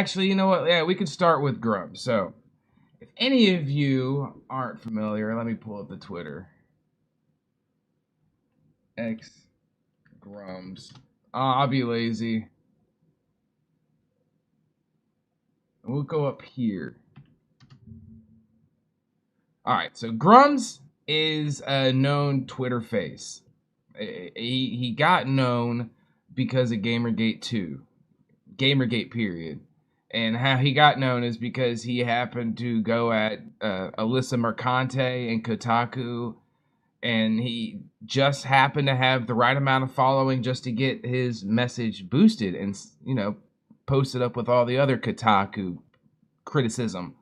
actually, you know what? Yeah, we could start with Grummz. So, if any of you aren't familiar, let me pull up the Twitter. X Grummz. I'll be lazy. We'll go up here. All right, so Grummz is a known Twitter face. He got known because of Gamergate 2. Gamergate period. And how he got known is because he happened to go at Alyssa Mercante and Kotaku, and he just happened to have the right amount of following just to get his message boosted and, you know, posted up with all the other Kotaku criticism.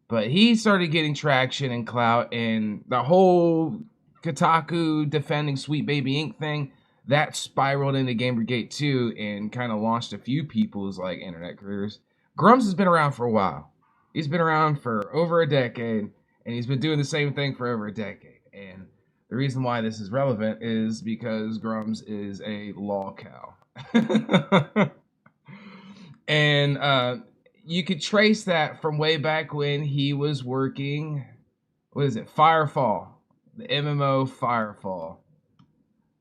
But he started getting traction and clout, and the whole Kotaku defending Sweet Baby Inc. thing, that spiraled into Gamergate 2 and kind of launched a few people's like internet careers. Grummz has been around for a while. He's been around for over a decade, and he's been doing the same thing for over a decade. And the reason why this is relevant is because Grummz is a lolcow. And you could trace that from way back when he was working, what is it, Firefall, the MMO Firefall.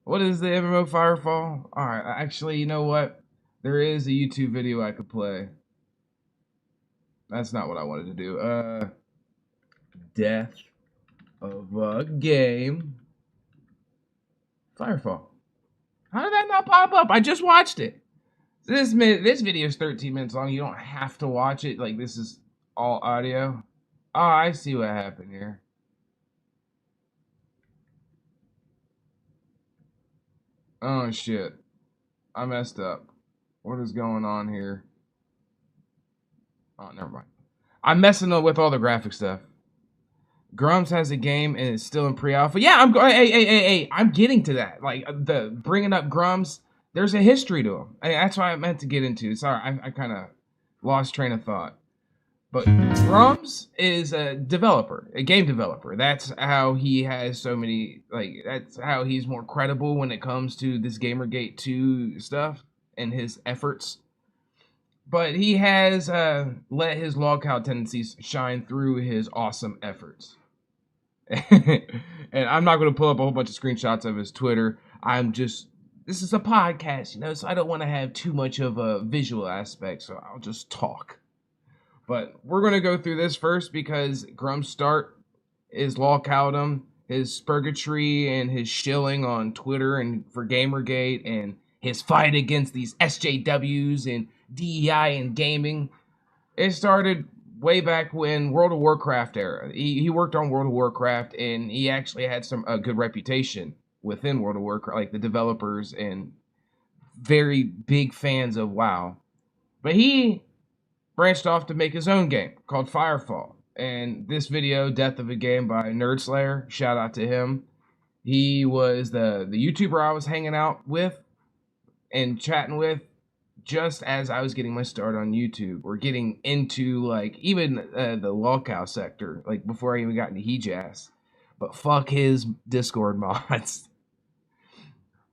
What is the MMO Firefall? All right, actually, you know what? There is a YouTube video I could play. That's not what I wanted to do. Death of a game. Firefall. How did that not pop up? I just watched it. This video is 13 minutes long. You don't have to watch it. Like, this is all audio. Oh, I see what happened here. Oh, shit. I messed up. What is going on here? Oh, never mind. I'm messing up with all the graphic stuff. Grummz has a game and it's still in pre-alpha. Yeah, I'm going. Hey, I'm getting to that. Like, the bringing up Grummz, there's a history to him. That's what I meant to get into. Sorry, I kind of lost train of thought. But Grummz is a developer, a game developer. That's how he has so many, like, that's how he's more credible when it comes to this Gamergate 2 stuff and his efforts. But he has let his lolcow tendencies shine through his awesome efforts. And I'm not going to pull up a whole bunch of screenshots of his Twitter. This is a podcast, you know, so I don't want to have too much of a visual aspect, so I'll just talk. But we're going to go through this first because Grummz start is lolcowdom, his purgatory and his shilling on Twitter and for Gamergate, and his fight against these SJWs and DEI and gaming. It started way back when World of Warcraft era. He worked on World of Warcraft, and he actually had a good reputation within World of Warcraft, like the developers and very big fans of WoW. But he branched off to make his own game called Firefall. And this video, Death of a Game by Nerdslayer, shout out to him. He was the YouTuber I was hanging out with and chatting with just as I was getting my start on YouTube, or getting into, like, even the lolcow sector, like, before I even got into Hejazz. But fuck his Discord mods.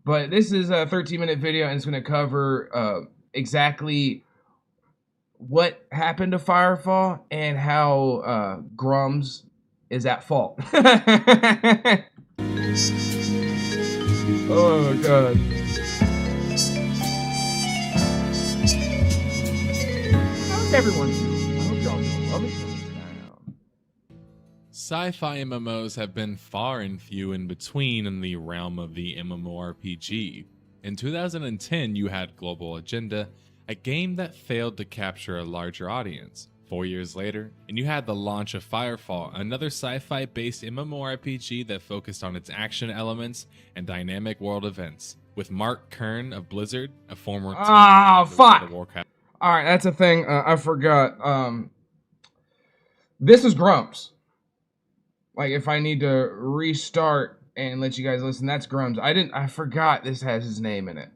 But this is a 13-minute video, and it's going to cover exactly what happened to Firefall and how Grummz is at fault. Oh, God. How's everyone doing? I hope y'all doing well. Let me turn this down. Sci-fi MMOs have been far and few in between in the realm of the MMORPG. In 2010, you had Global Agenda, a game that failed to capture a larger audience. 4 years later, and you had the launch of Firefall, another sci-fi based MMORPG that focused on its action elements and dynamic world events, with Mark Kern of Blizzard, a former team of fuck! Warcraft. Alright, that's a thing I forgot. This is Grummz. Like, if I need to restart and let you guys listen, that's Grummz. I forgot this has his name in it.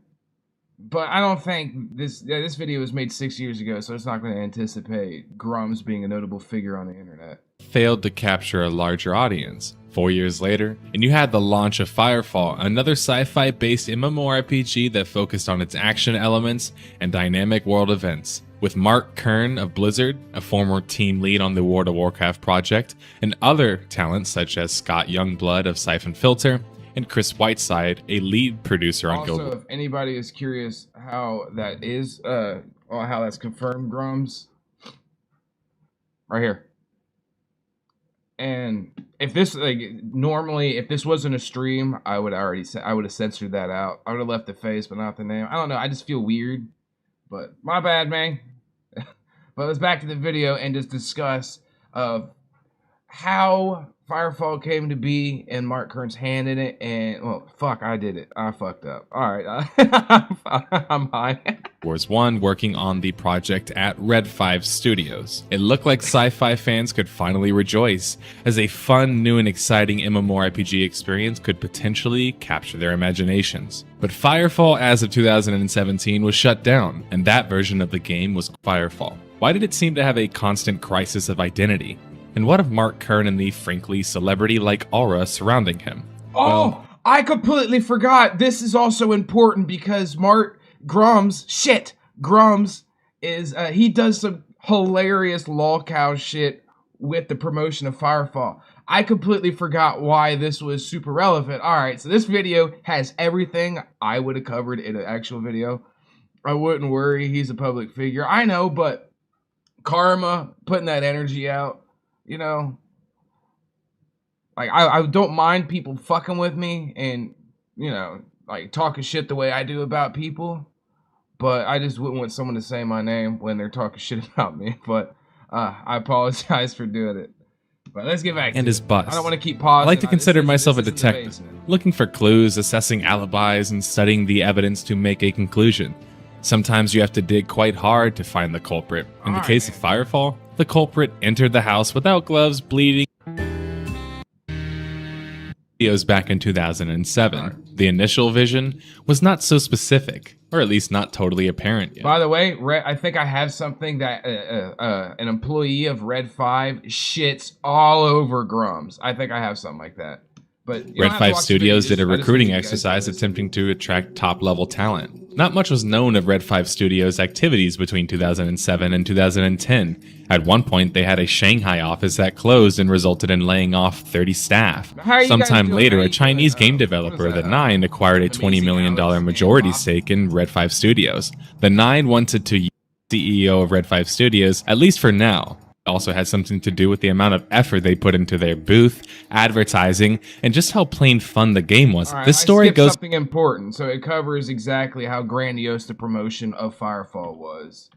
But I don't think this video was made 6 years ago, so it's not going to anticipate Grummz being a notable figure on the internet. Failed to capture a larger audience. 4 years later, and you had the launch of Firefall, another sci-fi based MMORPG that focused on its action elements and dynamic world events. With Mark Kern of Blizzard, a former team lead on the World of Warcraft project, and other talents such as Scott Youngblood of Siphon Filter, and Chris Whiteside, a lead producer on Guild Wars. Also, if anybody is curious how that is, or how that's confirmed, Grummz, right here. And if this, like, normally, if this wasn't a stream, I would have censored that out. I would have left the face, but not the name. I don't know. I just feel weird, but my bad, man. But let's back to the video and just discuss how Firefall came to be and Mark Kern's hand in it. And, well, fuck, I did it. I fucked up. All right. I'm high. Wars 1 working on the project at Red 5 Studios. It looked like sci-fi fans could finally rejoice, as a fun, new, and exciting MMORPG experience could potentially capture their imaginations. But Firefall as of 2017 was shut down, and that version of the game was Firefall. Why did it seem to have a constant crisis of identity? And what of Mark Kern and the frankly celebrity-like aura surrounding him? Oh, I completely forgot. This is also important because Grummz is, he does some hilarious Lolcow shit with the promotion of Firefall. I completely forgot why this was super relevant. Alright, so this video has everything I would have covered in an actual video. I wouldn't worry, he's a public figure. I know, but karma, putting that energy out, you know, like, I don't mind people fucking with me and, you know, like, talking shit the way I do about people, but I just wouldn't want someone to say my name when they're talking shit about me, but I apologize for doing it. But let's get back to his bust. I don't want to keep pausing. I like to consider myself a detective, looking for clues, assessing alibis, and studying the evidence to make a conclusion. Sometimes you have to dig quite hard to find the culprit. In the case of Firefall, the culprit entered the house without gloves, bleeding. Videos back in 2007. The initial vision was not so specific, or at least not totally apparent yet. By the way, I think I have something that an employee of Red 5 shits all over Grummz. I think I have something like that. But Red 5 Studios did a recruiting exercise attempting to attract top-level talent. Not much was known of Red 5 Studios' activities between 2007 and 2010. At one point, they had a Shanghai office that closed and resulted in laying off 30 staff. Sometime later, a Chinese game developer, The Nine, acquired a $20 million majority stake in Red 5 Studios. The Nine wanted to use the CEO of Red 5 Studios, at least for now. Also had something to do with the amount of effort they put into their booth, advertising, and just how plain fun the game was. Right, this story goes something important, so it covers exactly how grandiose the promotion of Firefall was.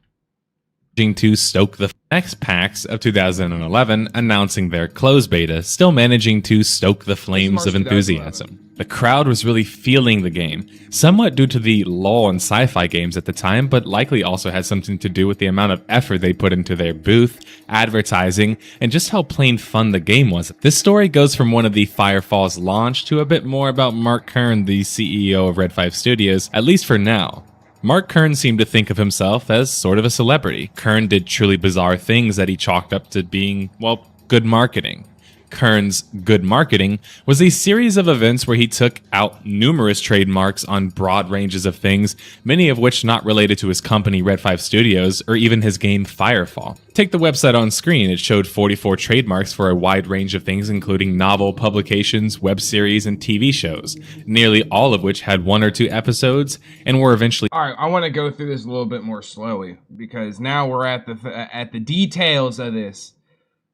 To stoke the next packs of 2011, announcing their closed beta, still managing to stoke the flames of enthusiasm. The crowd was really feeling the game, somewhat due to the lull in sci-fi games at the time, but likely also had something to do with the amount of effort they put into their booth, advertising, and just how plain fun the game was. This story goes from one of the Firefall's launch to a bit more about Mark Kern, the CEO of Red 5 Studios, at least for now. Mark Kern seemed to think of himself as sort of a celebrity. Kern did truly bizarre things that he chalked up to being, well, good marketing. Kern's good marketing was a series of events where he took out numerous trademarks on broad ranges of things, many of which not related to his company Red 5 Studios or even his game Firefall. Take the website on screen. It showed 44 trademarks for a wide range of things, including novel, publications, web series, and TV shows, nearly all of which had 1 or 2 episodes and were eventually... Alright, I want to go through this a little bit more slowly, because now we're at the details of this.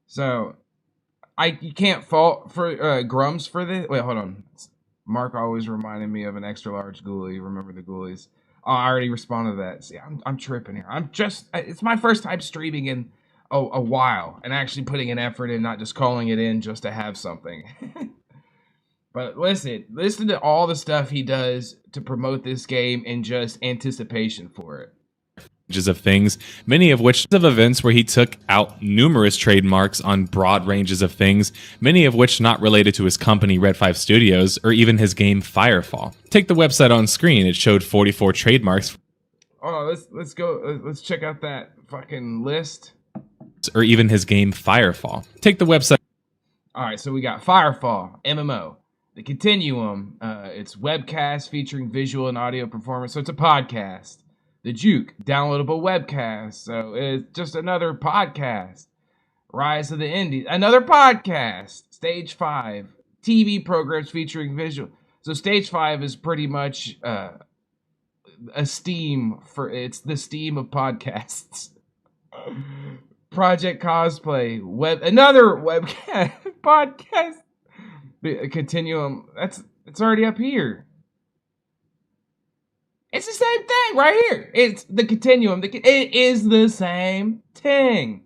So... you can't fault for Grummz for this. Wait, hold on. Mark always reminded me of an extra large ghoulie. Remember the ghoulies? Oh, I already responded to that. See, I'm tripping here. It's my first time streaming in a while and actually putting an effort in, not just calling it in just to have something. But listen to all the stuff he does to promote this game and just anticipation for it. of things, many of which of events where he took out numerous trademarks on broad ranges of things, many of which not related to his company Red 5 Studios or even his game Firefall. Take the website on screen, it showed 44 trademarks. Oh, let's go. Let's check out that fucking list. Or even his game Firefall. Take the website. All right, so we got Firefall, MMO, The Continuum. It's webcast featuring visual and audio performance, so it's a podcast. The Juke, downloadable webcast, so it's just another podcast. Rise of the Indies, another podcast. Stage 5, TV programs featuring visual. So Stage 5 is pretty much a Steam it's the Steam of podcasts. Project Cosplay, another webcast podcast. The Continuum, it's already up here. It's the same thing right here. It's the Continuum. It is the same thing.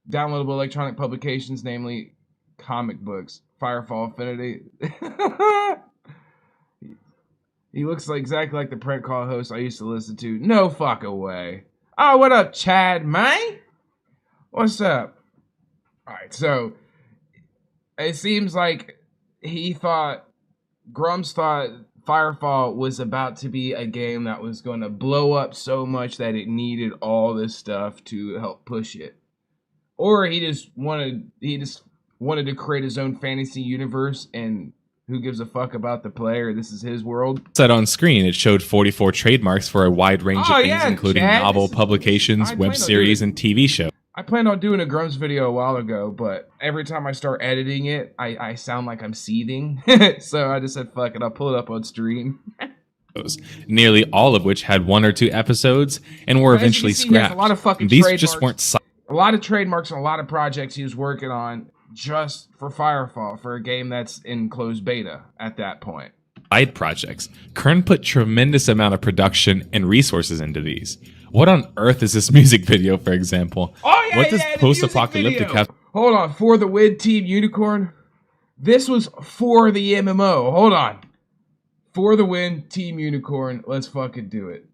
Downloadable electronic publications, namely comic books. Firefall Affinity. He looks exactly like the prank call host I used to listen to. No fucking way. Oh, what up, Chad, man? What's up? All right, so it seems like Grummz thought Firefall was about to be a game that was going to blow up so much that it needed all this stuff to help push it. Or he just wanted to create his own fantasy universe, and who gives a fuck about the player? This is his world. Set on screen, it showed 44 trademarks for a wide range of things, including Chad, novel publications, web series, and TV shows. I planned on doing a Grummz video a while ago, but every time I start editing it, I sound like I'm seething. So I just said, fuck it, I'll pull it up on stream. Nearly all of which had 1 or 2 episodes and were eventually scrapped. A lot of fucking These trademarks. just weren't a lot of trademarks on a lot of projects he was working on just for Firefall, for a game that's in closed beta at that point. Side projects. Kern put tremendous amount of production and resources into these. What on earth is this music video, for example? Oh, yeah, what does post-apocalyptic have? Hold on, For the Win Team Unicorn? This was for the MMO. Hold on. For the Win Team Unicorn. Let's fucking do it.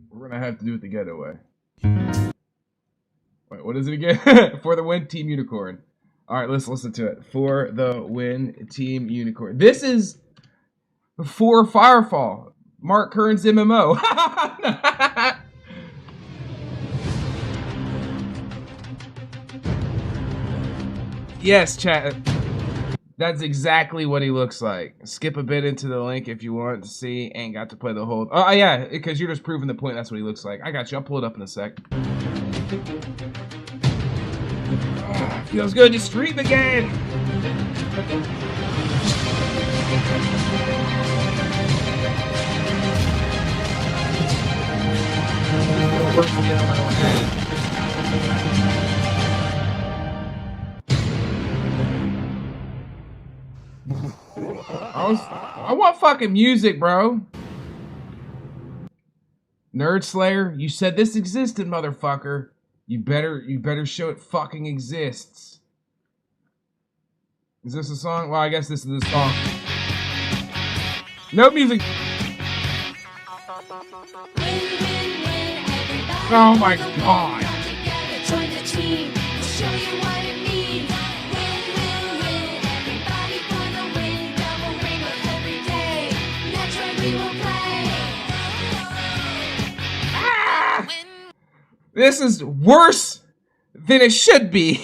We're gonna have to do it the getaway. Wait, what is it again? For the Win Team Unicorn. Alright, let's listen to it. For the Win Team Unicorn. This is for Firefall. Mark Kern's MMO. Yes, chat. That's exactly what he looks like. Skip a bit into the link if you want to see. Ain't got to play the whole... Oh, yeah, because you're just proving the point. That's what he looks like. I got you. I'll pull it up in a sec. Feels good to stream again. I want fucking music, bro. Nerd Slayer, you said this existed, motherfucker. You better show it fucking exists. Is this a song? Well, I guess this is the song. No music. Oh my god. This is worse than it should be.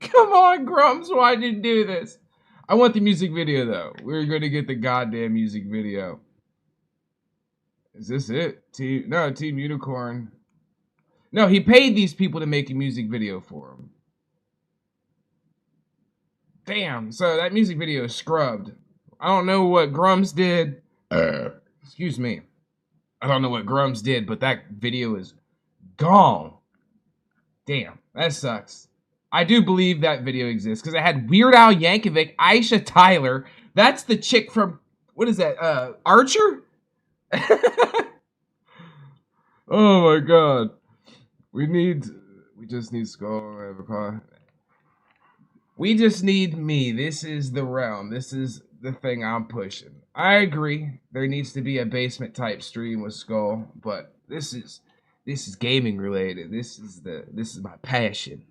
Come on, Grummz, why did you do this? I want the music video, though. We're going to get the goddamn music video. Is this it? Team Unicorn. No, he paid these people to make a music video for him. Damn, so that music video is scrubbed. I don't know what Grummz did. Excuse me. I don't know what Grummz did, but that video is gone. Damn, that sucks. I do believe that video exists because it had Weird Al Yankovic, Aisha Tyler. That's the chick from, what is that, Archer? Oh my god. We just need Skull. We just need me. This is the realm. This is the thing I'm pushing. I agree. There needs to be a basement type stream with Skull, but this is gaming related. This is my passion.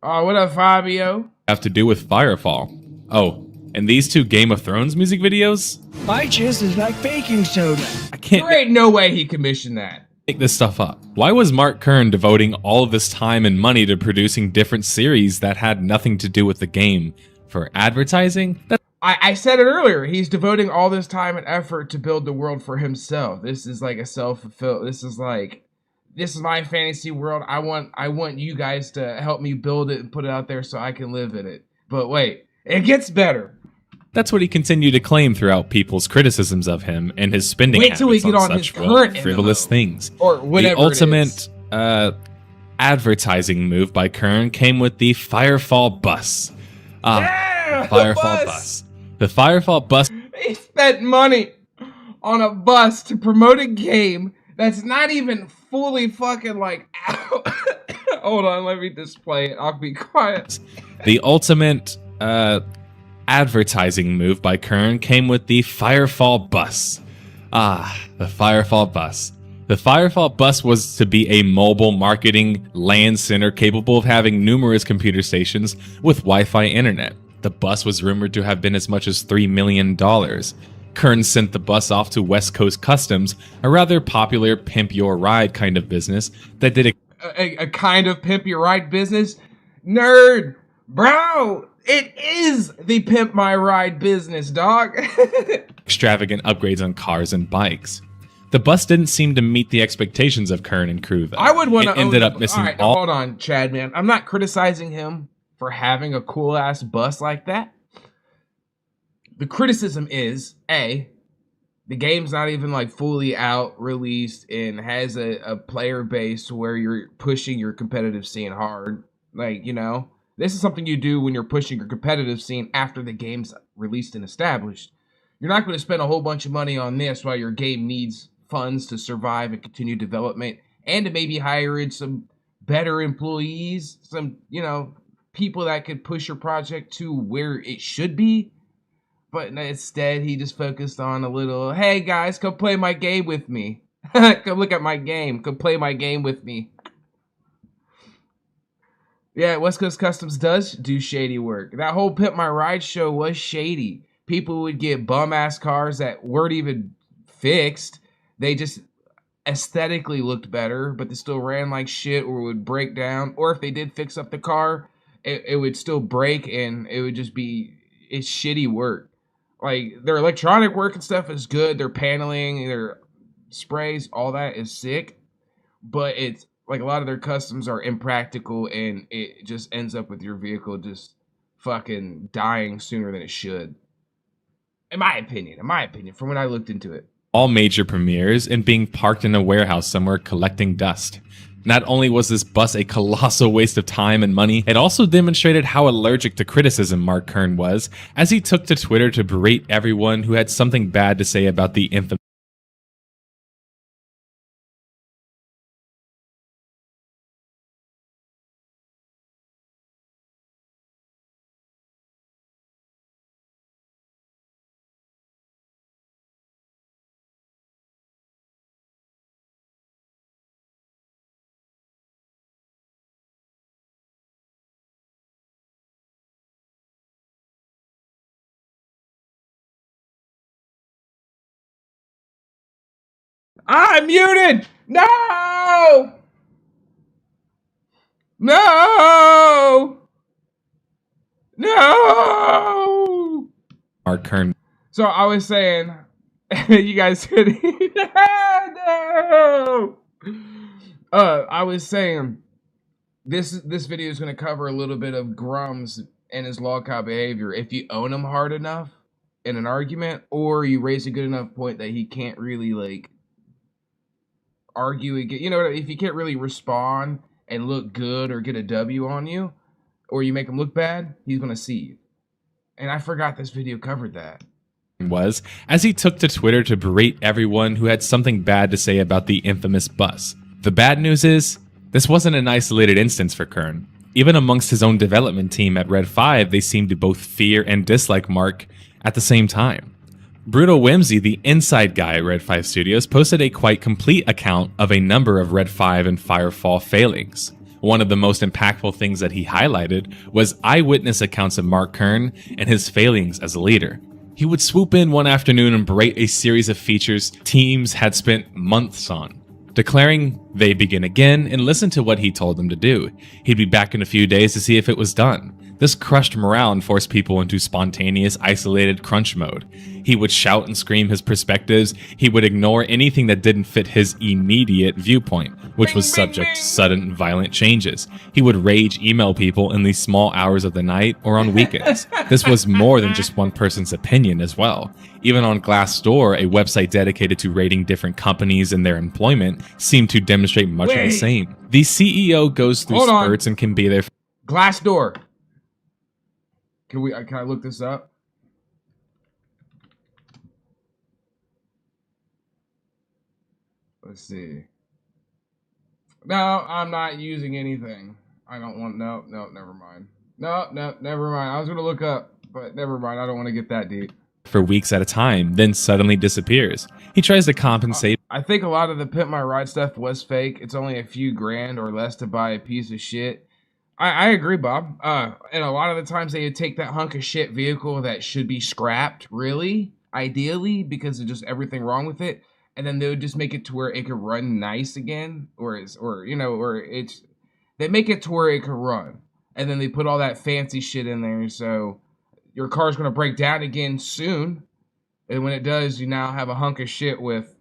Oh, what up, Fabio? Have to do with Firefall. Oh, and these two Game of Thrones music videos? My jizz is like baking soda. I can't There ain't no way he commissioned that. make this stuff up. Why was Mark Kern devoting all of this time and money to producing different series that had nothing to do with the game? For advertising? I said it earlier. He's devoting all this time and effort to build the world for himself. This is like a self-fulfilled. This is my fantasy world. I want you guys to help me build it and put it out there so I can live in it. But wait, it gets better. That's what he continued to claim throughout people's criticisms of him and his spending Wait till we habits get on on such his current frivolous MMO. things. Or whatever The ultimate advertising move by Kern came with the Firefall bus. Yeah, Firefall bus. The Firefall bus He spent money on a bus to promote a game that's not even fully fucking like out. Hold on, let me display it. I'll be quiet. The ultimate advertising move by Kern came with the Firefall bus. The Firefall bus. The Firefall bus was to be a mobile marketing LAN center capable of having numerous computer stations with Wi-Fi internet. The bus was rumored to have been as much as $3 million. Kern sent the bus off to West Coast Customs, a rather popular pimp your ride kind of business that did A kind of pimp your ride business? Nerd! Bro! It is the pimp my ride business, dog. extravagant upgrades on cars and bikes. The bus didn't seem to meet the expectations of Kern and crew, though. I would want to ended up missing all. Hold on, Chad, man. I'm not criticizing him for having a cool ass bus like that. The criticism is A, the game's not even like fully out, released, and has a player base to where you're pushing your competitive scene hard. Like, you know, this is something you do when you're pushing your competitive scene after the game's released and established. You're not going to spend a whole bunch of money on this while your game needs funds to survive and continue development, and to maybe hire in some better employees, some, you know, people that could push your project to where it should be. But instead, he just focused on a little, hey guys, come play my game with me. Come look at my game. Come play my game with me. Yeah, West Coast Customs does do shady work. That whole Pimp My Ride show was shady. People would get bum-ass cars that weren't even fixed. They just aesthetically looked better, but they still ran like shit or would break down. Or if they did fix up the car, it would still break, and it would just be, it's shitty work. Like, their electronic work and stuff is good. Their paneling, their sprays, all that is sick. But it's, like, a lot of their customs are impractical, and it just ends up with your vehicle just fucking dying sooner than it should. In my opinion, from when I looked into it. All major premieres and being parked in a warehouse somewhere collecting dust. Not only was this bus a colossal waste of time and money, it also demonstrated how allergic to criticism Mark Kern was, as he took to Twitter to berate everyone who had something bad to say about the infamous I'm muted! No! No! No! Mark Kern. So I was saying, you guys could no! I was saying, this video is going to cover a little bit of Grummz and his Lolcow behavior. If you own him hard enough in an argument, or you raise a good enough point that he can't really, like, argue again, you know, if you can't really respond and look good or get a W on you, or you make him look bad, he's going to see you. And I forgot this video covered that. Was, as he took to Twitter to berate everyone who had something bad to say about the infamous bus. The bad news is, this wasn't an isolated instance for Kern. Even amongst his own development team at Red 5, they seemed to both fear and dislike Mark, at the same time. Brutal Whimsy, the inside guy at Red 5 Studios, posted a quite complete account of a number of Red 5 and Firefall failings. One of the most impactful things that he highlighted was eyewitness accounts of Mark Kern and his failings as a leader. He would swoop in one afternoon and berate a series of features teams had spent months on, declaring they'd begin again and listen to what he told them to do. He'd be back in a few days to see if it was done. This crushed morale and forced people into spontaneous, isolated crunch mode. He would shout and scream his perspectives. He would ignore anything that didn't fit his immediate viewpoint, which was subject to sudden and violent changes. He would rage email people in the small hours of the night or on weekends. This was more than just one person's opinion as well. Even on Glassdoor, a website dedicated to rating different companies and their employment, seemed to demonstrate much of the same. The CEO goes through spurts and can be there. Glassdoor. Can I look this up? Let's see. No, I'm not using anything. I don't want, no, never mind. No, never mind. I was going to look up, but never mind. I don't want to get that deep. For weeks at a time, then suddenly disappears. He tries to compensate. I think a lot of the Pimp My Ride stuff was fake. It's only a few grand or less to buy a piece of shit. I agree, Bob. And a lot of the times they would take that hunk of shit vehicle that should be scrapped, really, ideally, because of just everything wrong with it, and then they would just make it to where it could run nice again, they make it to where it could run, and then they put all that fancy shit in there, so your car's gonna break down again soon, and when it does, you now have a hunk of shit with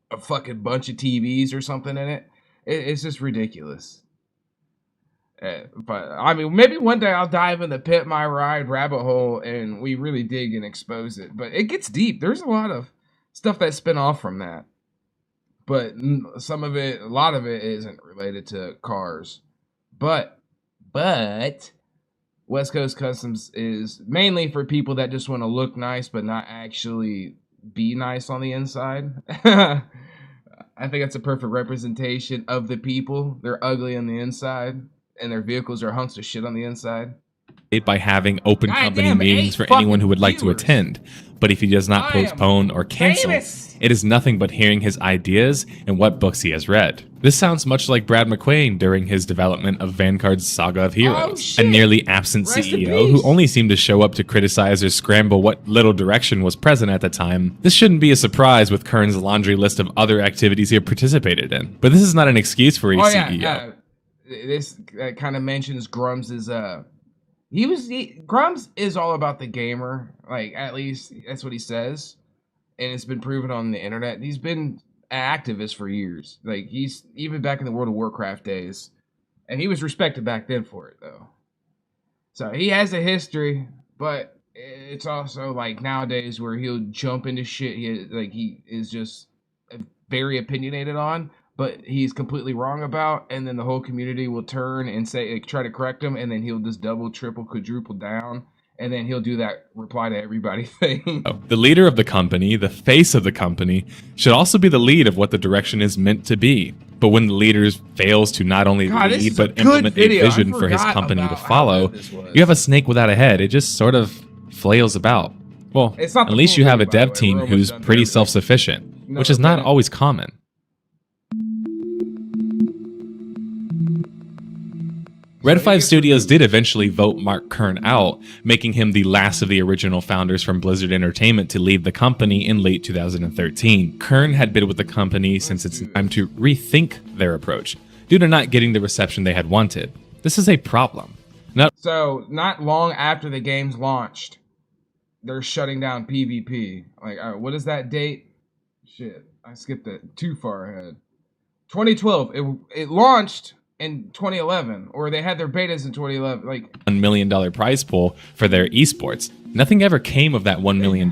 a fucking bunch of TVs or something in it. It's just ridiculous. But I mean, maybe one day I'll dive in the Pimp My Ride rabbit hole and we really dig and expose it. But it gets deep. There's a lot of stuff that spin off from that. But a lot of it isn't related to cars. But West Coast Customs is mainly for people that just want to look nice but not actually be nice on the inside. I think that's a perfect representation of the people. They're ugly on the inside. And their vehicles are hunks of shit on the inside. By having open company meetings for anyone who would like to attend. But if he does not postpone or cancel, it is nothing but hearing his ideas and what books he has read. This sounds much like Brad McQuain during his development of Vanguard's Saga of Heroes, a nearly absent CEO who only seemed to show up to criticize or scramble what little direction was present at the time. This shouldn't be a surprise with Kern's laundry list of other activities he participated in. But this is not an excuse for a CEO. This kind of mentions Grummz's Grummz is all about the gamer, like at least that's what he says, and it's been proven on the internet. He's been an activist for years, like he's even back in the World of Warcraft days, and he was respected back then for it though. So he has a history, but it's also like nowadays where he'll jump into shit he is just very opinionated on, but he's completely wrong about, and then the whole community will turn and say, try to correct him, and then he'll just double, triple, quadruple down, and then he'll do that reply to everybody thing. The leader of the company, the face of the company, should also be the lead of what the direction is meant to be. But when the leader fails to not only lead, but implement a vision for his company to follow, you have a snake without a head. It just sort of flails about. Well, at least you have a dev team who's pretty self-sufficient, which is not always common. Red 5 Studios did eventually vote Mark Kern out, making him the last of the original founders from Blizzard Entertainment to leave the company in late 2013. Kern had been with the company since it's time to rethink their approach, due to not getting the reception they had wanted. This is a problem. So, not long after the game's launched, they're shutting down PvP. Like, what is that date? Shit, I skipped it too far ahead. 2012, it launched in 2011, or they had their betas in 2011. Like $1 million prize pool for their esports. Nothing ever came of that $1 million,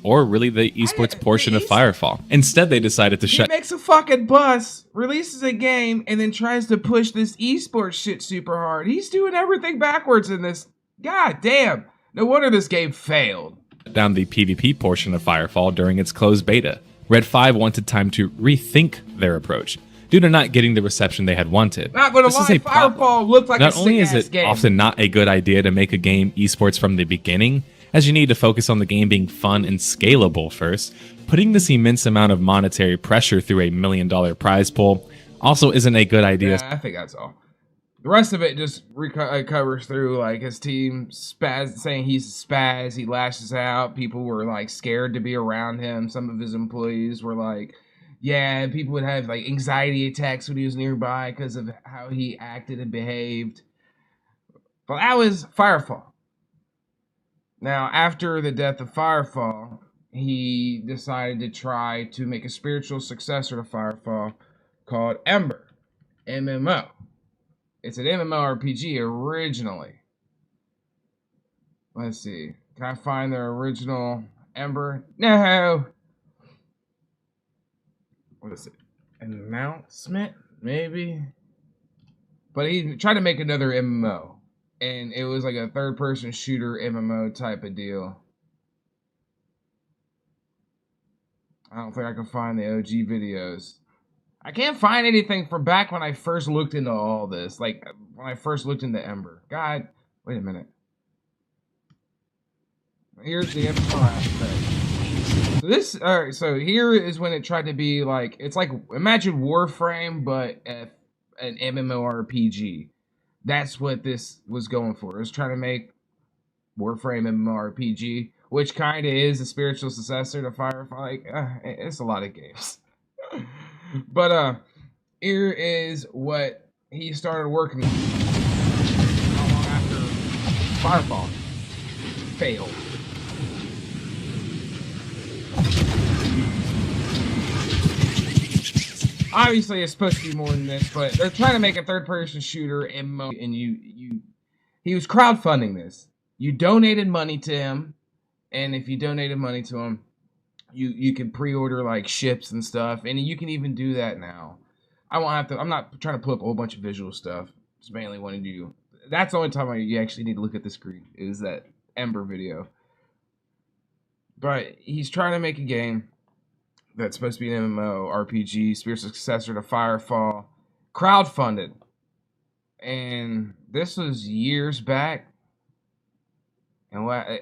or really the esports portion of Firefall. Instead, they decided to shut. He makes a fucking bus, releases a game, and then tries to push this esports shit super hard. He's doing everything backwards in this. God damn. No wonder this game failed. Down the PvP portion of Firefall during its closed beta. Red 5 wanted time to rethink their approach, due to not getting the reception they had wanted. This is a Firefall looked like not only is it often not a good idea to make a game esports from the beginning, as you need to focus on the game being fun and scalable first. Putting this immense amount of monetary pressure through a $1 million prize pool also isn't a good idea. Yeah, I think that's all. The rest of it just covers through like his team saying he's a spaz. He lashes out. People were like scared to be around him. Some of his employees were like, yeah, people would have like anxiety attacks when he was nearby because of how he acted and behaved. But that was Firefall. Now, after the death of Firefall, he decided to try to make a spiritual successor to Firefall called Ember, MMO. It's an MMORPG originally. Let's see. Can I find the original Ember? No! What is it? Announcement? Maybe? But he tried to make another MMO. And it was like a third-person shooter MMO type of deal. I don't think I can find the OG videos. I can't find anything from back when I first looked into all this. Like, when I first looked into Ember. God, wait a minute. Here's the MMO aspect. So this, alright, so here is when it tried to be like, it's like, imagine Warframe, but an MMORPG. That's what this was going for. It was trying to make Warframe MMORPG, which kind of is a spiritual successor to Firefall. Like, it's a lot of games. But here is what he started working on. Not long after Firefall failed. Obviously, it's supposed to be more than this, but they're trying to make a third-person shooter MMO, and he was crowdfunding this. You donated money to him, and if you donated money to him, you can pre-order like ships and stuff, and you can even do that now. I won't have to. I'm not trying to pull up a whole bunch of visual stuff. Just mainly want to do. That's the only time you actually need to look at the screen is that Ember video. But he's trying to make a game that's supposed to be an MMO RPG, spiritual successor to Firefall, crowdfunded. And this was years back. And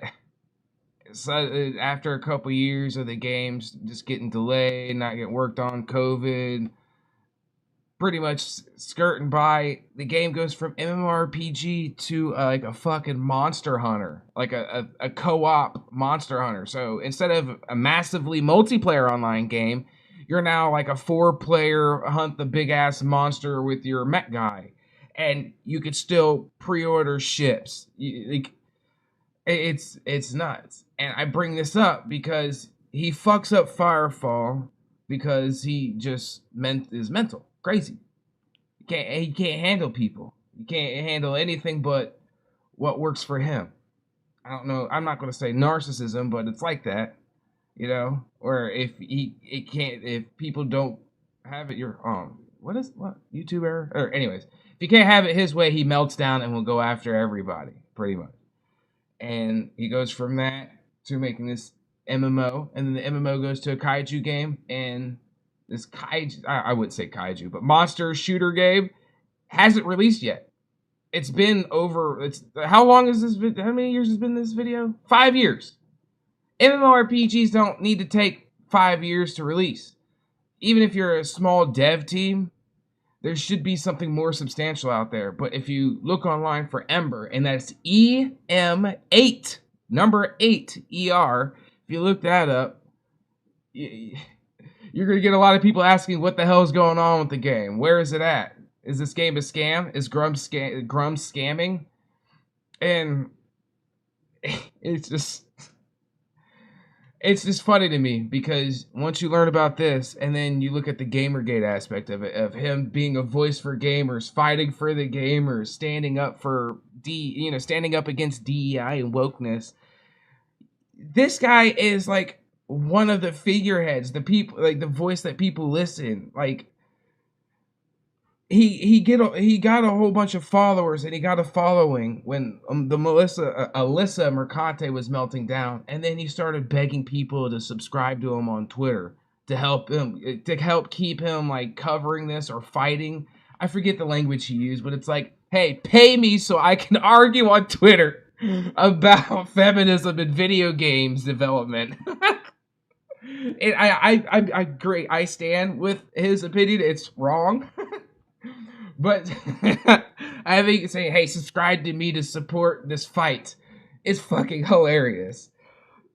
so after a couple years of the games just getting delayed, not getting worked on, COVID, pretty much skirting by, the game goes from MMORPG to like a fucking Monster Hunter, like a co-op Monster Hunter. So instead of a massively multiplayer online game, you're now like a 4-player hunt the big ass monster with your mech guy, and you could still pre-order ships. It's nuts. And I bring this up because he fucks up Firefall because he just is mental. Crazy. He can't handle people. He can't handle anything but what works for him. I don't know. I'm not going to say narcissism, but it's like that, you know. Or if people don't have it, what YouTube error? Or anyways, if you can't have it his way, he melts down and will go after everybody, pretty much. And he goes from that to making this MMO, and then the MMO goes to a kaiju game, and this kaiju, I wouldn't say kaiju, but monster shooter game hasn't released yet. It's been how long is this video? How many years has been this video? 5 years. MMORPGs don't need to take 5 years to release. Even if you're a small dev team, there should be something more substantial out there. But if you look online for Ember, and that's EM8, number 8, ER, if you look that up, you're going to get a lot of people asking what the hell is going on with the game. Where is it at? Is this game a scam? Is Grummz scamming? And it's just funny to me because once you learn about this and then you look at the Gamergate aspect of it, of him being a voice for gamers, fighting for the gamers, standing up for standing up against DEI and wokeness. This guy is like one of the figureheads, the people, like the voice that people listen. Like he got a whole bunch of followers and he got a following when the Alyssa Mercante was melting down, and then he started begging people to subscribe to him on Twitter to help keep him like covering this or fighting. I forget the language he used, but it's like, hey, pay me so I can argue on Twitter. about feminism in video games development. And I agree. I stand with his opinion. It's wrong. But having say, hey, subscribe to me to support this fight is fucking hilarious.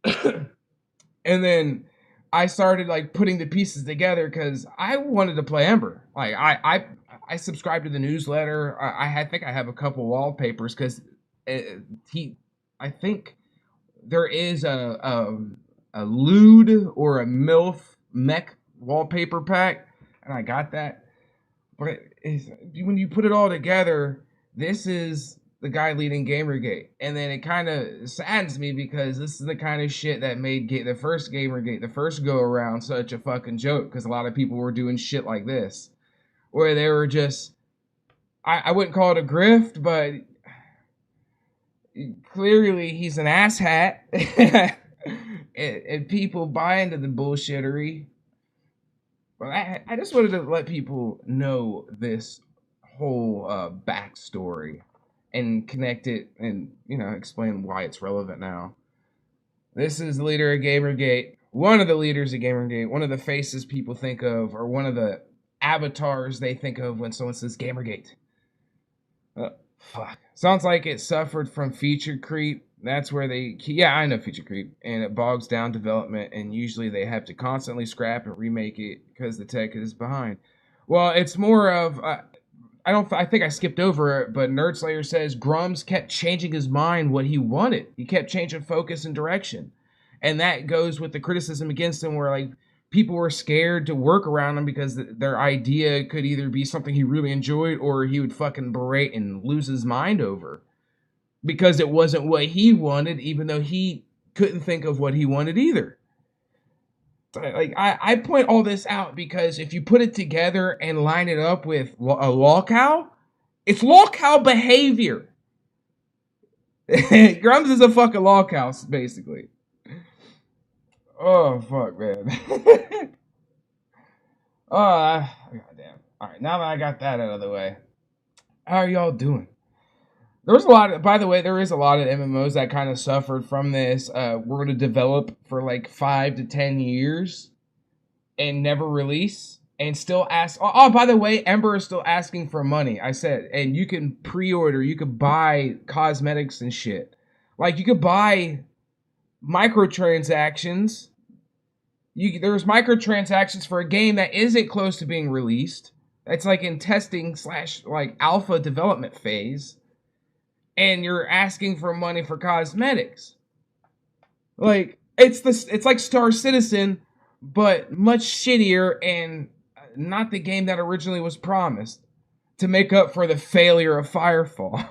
And then I started like putting the pieces together because I wanted to play Ember. Like I subscribed to the newsletter. I think I have a couple wallpapers because I think there is a lewd or a MILF mech wallpaper pack, and I got that. But when you put it all together, this is the guy leading Gamergate, and then it kind of saddens me because this is the kind of shit that made the first Gamergate, the first go around, such a fucking joke. Because a lot of people were doing shit like this, where they were just, I wouldn't call it a grift, but clearly he's an asshat, and people buy into the bullshittery. But I just wanted to let people know this whole backstory and connect it and, explain why it's relevant now. This is the leader of Gamergate, one of the leaders of Gamergate, one of the faces people think of, or one of the avatars they think of when someone says Gamergate. Fuck. Sounds like it suffered from feature creep. That's where I know feature creep, and it bogs down development, and usually they have to constantly scrap and remake it because the tech is behind. Well, it's more of, I think I skipped over it, but Nerdslayer says Grummz kept changing his mind what he wanted. He kept changing focus and direction. And that goes with the criticism against him where, like, people were scared to work around him because their idea could either be something he really enjoyed or he would fucking berate and lose his mind over. Because it wasn't what he wanted, even though he couldn't think of what he wanted either. Like, I point all this out because if you put it together and line it up with a Lolcow, it's Lolcow behavior. Grummz is a fucking Lolcow, basically. Oh, fuck, man. Oh, goddamn. Alright, now that I got that out of the way, how are y'all doing? There is a lot of MMOs that kind of suffered from this. We're going to develop for like 5 to 10 years and never release and still ask. Oh, by the way, Ember is still asking for money. I said, and you can pre-order, you could buy cosmetics and shit. Like, you could buy microtransactions. There's microtransactions for a game that isn't close to being released. It's like in testing / like alpha development phase. And you're asking for money for cosmetics. Like, it's like Star Citizen, but much shittier and not the game that originally was promised to make up for the failure of Firefall.